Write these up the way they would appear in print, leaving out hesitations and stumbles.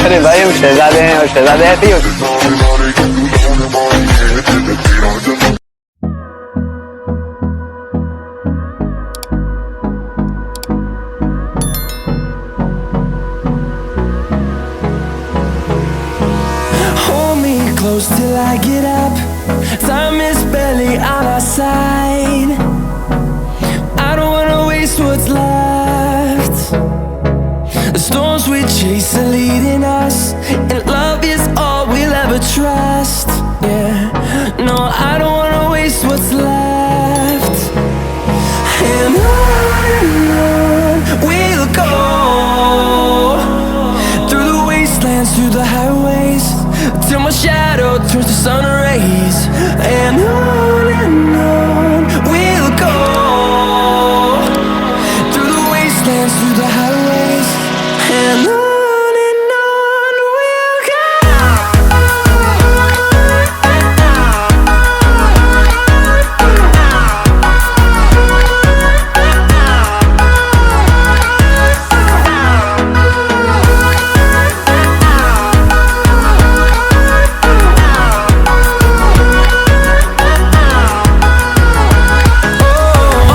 अरे भाई हम शहजादे हैं और शहजादे ऐसे ही होते हैं। Hold me close till I get up. Time is barely on our side. I don't wanna waste what's left. The storms we chase are leading us, and love is all we'll ever trust. Yeah, no, I don't wanna waste what's left. And on we'll go, through the wastelands, through the highways, till my shadow turns to sun rays. And on we'll go, through the wastelands, through the highways, and on we'll go.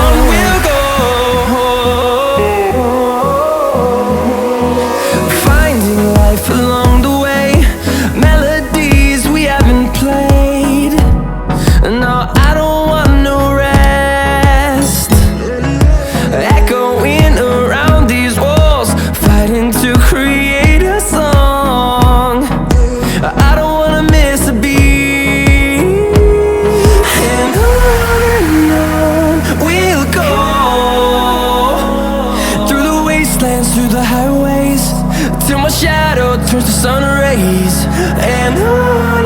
On we'll go, finding life along the way, melodies we haven't played. No, I don't want no rest, echoing around these walls, fighting to create a song. I don't wanna miss a beat. And on we'll go, through the wastelands, through the highways, till my shadow turns to sun rays. And on